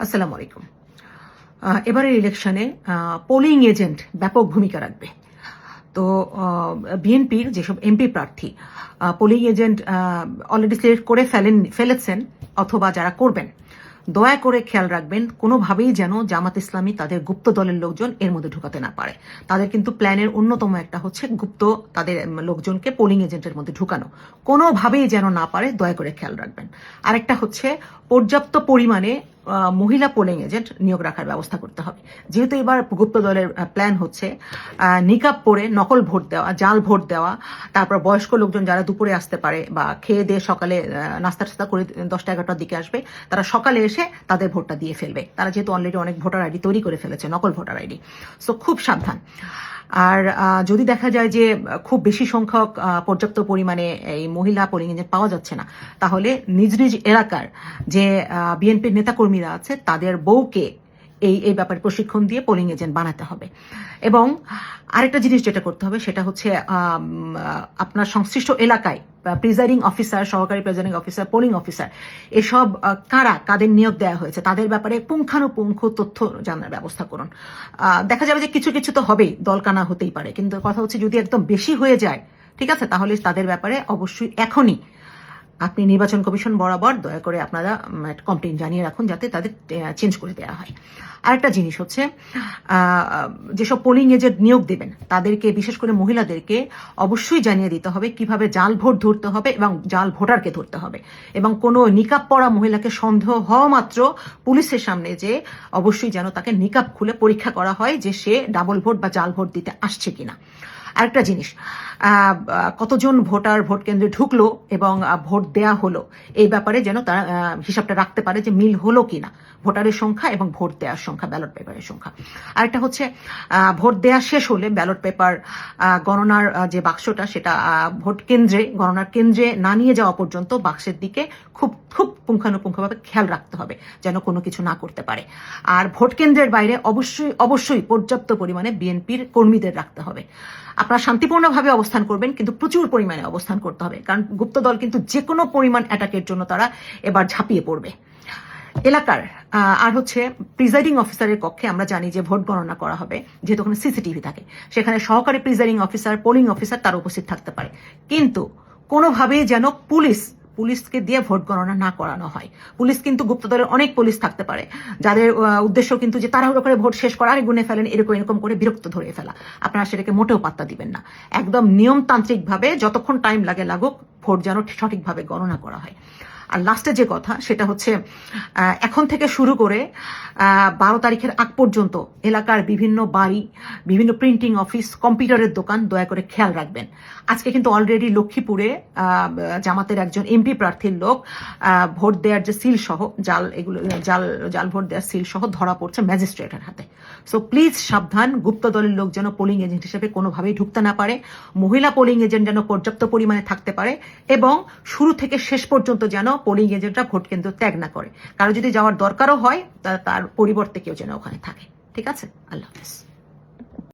আসসালামু আলাইকুম। এবারের ইলেকশনে পোলিং এজেন্ট ব্যাপক ভূমিকা রাখবে। তো বিএনপির যেসব এমপি প্রার্থী পোলিং এজেন্ট অলরেডি সিলেক্ট করে ফেলেছেন অথবা যারা করবেন, দয়া করে খেয়াল রাখবেন কোনোভাবেই যেন জামাত ইসলামী তাদের গুপ্ত দলের লোকজন এর মধ্যে ঢুকাতে না পারে। তাদের কিন্তু প্ল্যানের অন্যতম একটা হচ্ছে গুপ্ত তাদের লোকজনকে পোলিং এজেন্টের মধ্যে ঢুকানো, কোনোভাবেই যেন না পারে, দয়া করে খেয়াল রাখবেন। আরেকটা হচ্ছে পর্যাপ্ত পরিমাণে মহিলা পোলিং এজেন্ট নিয়োগ রাখার ব্যবস্থা করতে হবে। যেহেতু এবার গুপ্ত দলের প্ল্যান হচ্ছে নিকাব পরে নকল ভোট দেওয়া, জাল ভোট দেওয়া, তারপর বয়স্ক লোকজন যারা দুপুরে আসতে পারে বা খেয়ে দিয়ে সকালে নাস্তা টাস্তা করে 10টা-11টার দিকে আসবে, তারা সকালে এসে তাদের ভোটটা দিয়ে ফেলবে। তারা যেহেতু অলরেডি অনেক ভোটার আইডি তৈরি করে ফেলেছে, নকল ভোটার আইডি। সো খুব সাবধান। আর যদি দেখা যায় যে খুব বেশি সংখ্যক পর্যাপ্ত পরিমাণে এই মহিলা পোলিং এজেন্ট পাওয়া যাচ্ছে না, তাহলে নিজ নিজ এলাকার যে বিএনপির নেতাকর্মীরা আছে তাদের বউকে এই ব্যাপারে প্রশিক্ষণ দিয়ে পোলিং এজেন্ট বানাতে হবে। এবং আরেকটা জিনিস যেটা করতে হবে সেটা হচ্ছে আপনার সংশ্লিষ্ট এলাকায় প্রিজাইডিং অফিসার, সহকারী প্রিজাইডিং অফিসার, পোলিং অফিসার, এসব কাদের নিয়োগ দেওয়া হয়েছে তাদের ব্যাপারে পুঙ্খানুপুঙ্খ তথ্য জানার ব্যবস্থা করুন। দেখা যাবে যে কিছু কিছু তো হবেই, দলকানা হতেই পারে, কিন্তু কথা হচ্ছে যদি একদম বেশি হয়ে যায়, ঠিক আছে, তাহলে তাদের ব্যাপারে অবশ্যই এখনই আপনি নির্বাচন কমিশন বরাবর দয়া করে আপনারা কমপ্লেন জানিয়ে রাখুন যাতে তাদের চেঞ্জ করে দেওয়া হয়। আরেকটা জিনিস হচ্ছে যেসব পোলিং এজেন্ট নিয়োগ দেবেন তাদেরকে, বিশেষ করে মহিলাদেরকে অবশ্যই জানিয়ে দিতে হবে কিভাবে জাল ভোট ধরতে হবে এবং জাল ভোটারকে ধরতে হবে। এবং কোনো নিকাব পরা মহিলাকে সন্দেহ হওয়া মাত্র পুলিশের সামনে যে অবশ্যই যেন তাকে নিকাব খুলে পরীক্ষা করা হয় যে সে ডাবল ভোট বা জাল ভোট দিতে আসছে কিনা। আরেকটা জিনিস, কতজন ভোটার ভোট কেন্দ্রে ঢুকলো এবং ভোট দেয়া হলো এই ব্যাপারে যেন তারা হিসাবটা রাখতে পারে যে মিল হলো কিনা ভোটারের সংখ্যা এবং ভোট দেওয়ার সংখ্যা, ব্যালট পেপারের সংখ্যা। আরেকটা হচ্ছে ভোট দেওয়া শেষ হলে ব্যালট পেপার গণনার যে বাক্সটা সেটা ভোট কেন্দ্রে, গণনার কেন্দ্রে না নিয়ে যাওয়া পর্যন্ত বাক্সের দিকে খুব খুব পুঙ্খানুপুঙ্খভাবে খেয়াল রাখতে হবে যেন কোনো কিছু না করতে পারে। আর ভোট কেন্দ্রের বাইরে অবশ্যই অবশ্যই পর্যাপ্ত পরিমাণে বিএনপির কর্মীদের রাখতে হবে। আপনারা শান্তিপূর্ণভাবে অবস্থান করবেন, কিন্তু প্রচুর পরিমাণে অবস্থান করতে হবে, কারণ গুপ্ত দল কিন্তু যে কোনো পরিমাণ অ্যাটাকের জন্য তারা এবার ঝাঁপিয়ে পড়বে এলাকার। আর হচ্ছে প্রিজাইডিং অফিসারের কক্ষে আমরা জানি যে ভোট গণনা করা হবে, যেহেতু ওখানে সিসিটিভি থাকে, সেখানে সহকারী প্রিজাইডিং অফিসার, পোলিং অফিসার তারা উপস্থিত থাকতে পারে, কিন্তু কোনোভাবেই যেন পুলিশকে দিয়ে ভোট গণনা না করানো হয়। পুলিশ কিন্তু গুপ্ত দলের অনেক পুলিশ থাকতে পারে যাদের উদ্দেশ্য কিন্তু যে তাড়াহুড়ো করে ভোট শেষ করা, আরে গুনে ফেলেন, এরকম করে বিরক্ত ধরে ফেলা। আপনারা সেটাকে মোটেও পাত্তা দিবেন না। একদম নিয়মতান্ত্রিকভাবে যতক্ষণ টাইম লাগুক ভোট যেন সঠিকভাবে গণনা করা হয়। আর লাস্টে যে কথা সেটা হচ্ছে এখন থেকে শুরু করে 12 তারিখের আগ পর্যন্ত এলাকার বিভিন্ন বাড়ি, বিভিন্ন প্রিন্টিং অফিস, কম্পিউটারের দোকান দয়া করে খেয়াল রাখবেন। আজকে কিন্তু অলরেডি লক্ষ্মীপুরে জামাতের একজন এমপি প্রার্থীর লোক ভোট দেওয়ার যে সিল সহ জাল ভোট দেওয়ার সিল সহ ধরা পড়ছে ম্যাজিস্ট্রেটের হাতে। সো প্লিজ সাবধান, গুপ্ত দলের লোক যেন পোলিং এজেন্ট হিসেবে কোনোভাবেই ঢুকতে না পারে, মহিলা পোলিং এজেন্ট যেন পর্যাপ্ত পরিমাণে থাকতে পারে, এবং শুরু থেকে শেষ পর্যন্ত যেন পোলিং এজেন্টরা ভোট কেন্দ্র ত্যাগ না করে। কারো যদি যাওয়ার দরকারও হয় তার পরিবর্তে কেউ যেন ওখানে থাকে। ঠিক আছে? আল্লাহ হাফেজ।